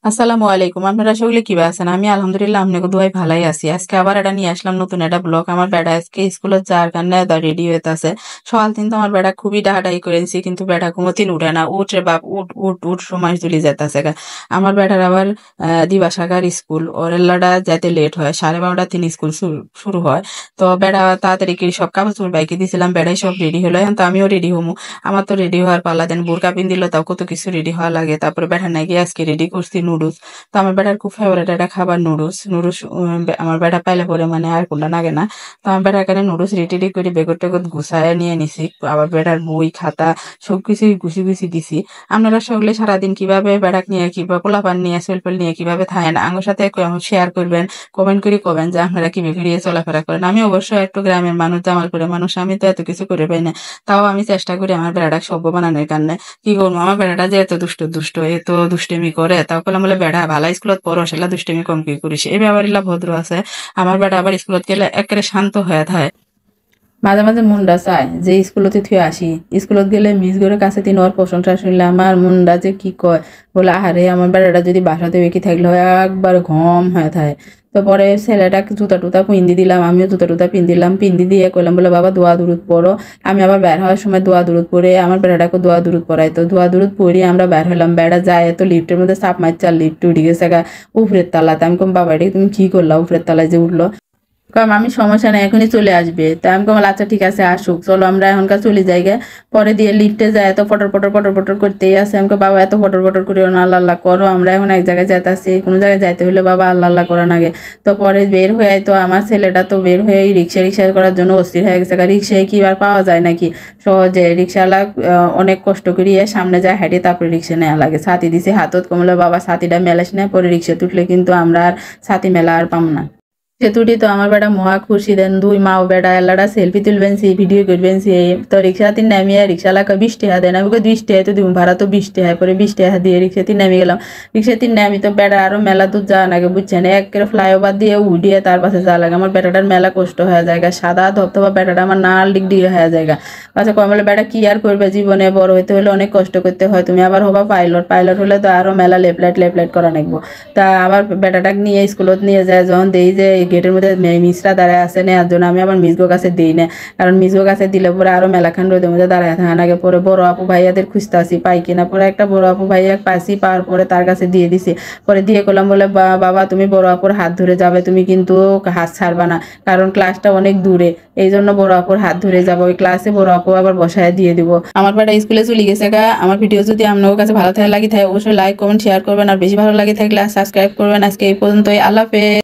আসসালামু আলাইকুম। আপনারা সকলে কিবা আছেন? আমি আলহামদুলিল্লাহ আপনাকে দোয়াই ভালাই আছি। আজকে আবার এটা নিয়ে আসলাম নতুন একটা ব্লগ। আমার বেড়া আজকে স্কুলে যাওয়ার কারণে রেডি হইতাছে। সকাল কিন্তু আমার বেড়া খুবই ডাহাডাহি করেছি, কিন্তু বেড়া কোনোদিন উঠে না। উঠ রে বাপ, উঠ উঠ উঠ, সময় চলে যেতেছে। আমার বেড়ার আবার দিবাসাগার স্কুল, ওর এল্লাটা যাইতে লেট হয়, 12:30 থেকে স্কুল শুরু হয়। তো বেড়া তাড়াতাড়ি করে সব কাপড় চোপড় বাইকে দিয়েছিলাম, বেড়াই সব রেডি হলো। এখন তো আমিও রেডি হবো। আমার তো রেডি হওয়ার পালা, দেন বোরকা পিন দিল, তাও কত কিছু রেডি হওয়া লাগে। তারপরে বেড়া নাকি আজকে রেডি করছি নুডলস। তো আমার বেটার খুব ফেভারিট একটা খাবার নুডলস। নুডলস আমার বেটা পাইলে পরে মানে আর কোনটা লাগে না। তো আমার বেটার কারণে নুডলস রেডি করে বেগর টেগর গুছায় নিয়ে নিছি। আবার বেটার বই খাতা সবকিছুই গুছি গুছি দিছি। আপনারা সকলে সারাদিন কিভাবে বেড়াক নিয়ে, কিভাবে পোলাপান নিয়ে, সেলফেল নিয়ে কিভাবে থাকেন আমার সাথে শেয়ার করবেন, কমেন্ট করে কবেন যে আপনারা কিভাবে ফিরিয়ে চলাফেরা করেন। আমি অবশ্যই একটু গ্রামের মানুষ, জামালপুরের মানুষ, আমি তো এত কিছু করে পাই না। তাও আমি চেষ্টা করি আমার বেড়াটাকে সভ্য বানানোর কারণে। কি করবো, আমার বেড়াটা যে এত দুষ্ট দুষ্ট, এত দুষ্টেমি করে, তাও বললাম বলে বেড়া ভালা স্কুলত পড়ো, সেলা দুষ্টেমি কম কি করিস। এই ব্যাপার ইলা ভদ্র আছে। আমার বেড়া আবার স্কুলত গেলে একেবারে শান্ত হয়ে থাকে। মাঝে মাঝে মনটা চায় যে স্কুলতে থুয়ে আসি। স্কুলত গেলে মিস করে কাছে তিন ওর প্রশংসা শুনলে আমার মনটা যে কি কয়, বলে আহারে আমার বেড়াটা যদি বাসাতে বেঁকে থাকলে হয় একবার ঘম হয়ে থাকে। তো পরে ছেলেটাকে জুতা টুতা পিন্দি দিলাম, আমিও জুতা টুতা দিলাম, পিন্দি দিয়ে কইলাম বলে বাবা দোয়া দুরুদ পড়ো। আমি আবার বের হওয়ার সময় দোয়া দুরুদ পড়ে আমার বেড়াটাকে দোয়া দুরুদ পড়াই। তো দোয়া দুরুদ পড়ি আমরা বের হলাম। বেড়া যায় তো লিফটের মধ্যে চাপ মারছে, আর লিফট উঠে গেছে উপরের তালাতে। আমি কম বাবা এটা তুমি কি করলা, উপরের তালায় যে উঠলো। কম আমি সমস্যা নাই, এখনই চলে আসবে। তা আমি কম আচ্ছা ঠিক আছে আসুক, চলো আমরা এখনকার চলে যাই গে। পরে দিয়ে লিফটে যায়, এত পটর পটর পটর পটর করতেই আছে। আমাকে বাবা এত পটর পটর করিও না, আল্লাহ আল্লাহ করো। আমরা এখন এক জায়গায় যাইতেছি, কোনো জায়গায় যাইতে হলে বাবা আল্লাহ আল্লাহ করা নাগে। তো পরে বের হয়ে তো আমার ছেলেটা তো বের হয়ে রিক্সা রিক্সা করার জন্য অস্থির হয়ে গেছে। রিক্সায় কি আর পাওয়া যায় নাকি সহজে? রিক্সাওয়ালা অনেক কষ্ট করিয়ে সামনে যায় হেঁটে, তারপরে রিক্সা নেওয়া লাগে। ছাতি দিছে হাতত, কমলে বাবা ছাতিটা মেলাস না, পরে রিক্সা তুললে কিন্তু আমরা আর ছাতি মেলা আর পাম না। সেতুটি তো আমার বেটা মহা খুশি। দেন দুই মাও বেটা এলাটা সেলফি তুলবেন সি, ভিডিও করবেন সি। তো রিক্সাতে নামিয়ে রিক্সালাকে 20 টাকা দেন। আমি 20 টাকা তো দিব, ভাড়া তো 20 টাকা। পরে 20 টাকা দিয়ে রিক্সাতে নামিয়ে গেলাম। রিক্সাতে নামি তো বেটা আরো মেলা দূর যাওয়া নাগে, বুঝছেন? এক ফ্লাইওভার দিয়ে উঠিয়ে তার পাশে যাওয়া লাগে। আমার বেটাটার মেলা কষ্ট হয়ে যায়, সাদা ধবধবা বেটাটা আমার নাল ডিগডিগে হয়ে যায়। আচ্ছা কমলে বেটা কি আর করবে, জীবনে বড় হইতে হলে অনেক কষ্ট করতে হয়। তুমি আবার হবা পাইলট, পাইলট হলে তো আরো মেলা লেফলাইট করা নাগবো। তা আবার বেটাটাকে নিয়ে স্কুলত নিয়ে যায়, যখন দেই যে গেটের মধ্যে মিসরা দাঁড়ায় আছে নেওয়ার জন্য, আমি আবার মিসগো কাছে দিই না। কারণ মিসগো কাছে দিলে পরে আরো মেলাখান রোদের মধ্যে দাঁড়ায় থাকা লাগে। পরে বড় আপু ভাইয়াদের খুঁজতে আসি, পাই কিনা। পরে একটা বড় আপু ভাইয়া পাইছি, পাওয়ার পরে তার কাছে দিয়ে দিছি। পরে দিয়ে করলাম বলে বাবা তুমি বড় আপুর হাত ধরে যাবে, তুমি কিন্তু হাত ছাড়বা না, কারণ ক্লাসটা অনেক দূরে। এই জন্য বড় আপুর হাত ধরে যাবো, ওই ক্লাসে বড় আপু আবার বসায় দিয়ে দিব। আমার বেটা স্কুলে চলে গেছে আমার ভিডিও যদি আপনার কাছে ভালো থাকে লাগে থাকে অবশ্যই লাইক কমেন্ট শেয়ার করবেন, আর বেশি ভালো লাগে থাকলে সাবস্ক্রাইব করবেন। আজকে এই পর্যন্তই, আল্লাহ হাফেজ।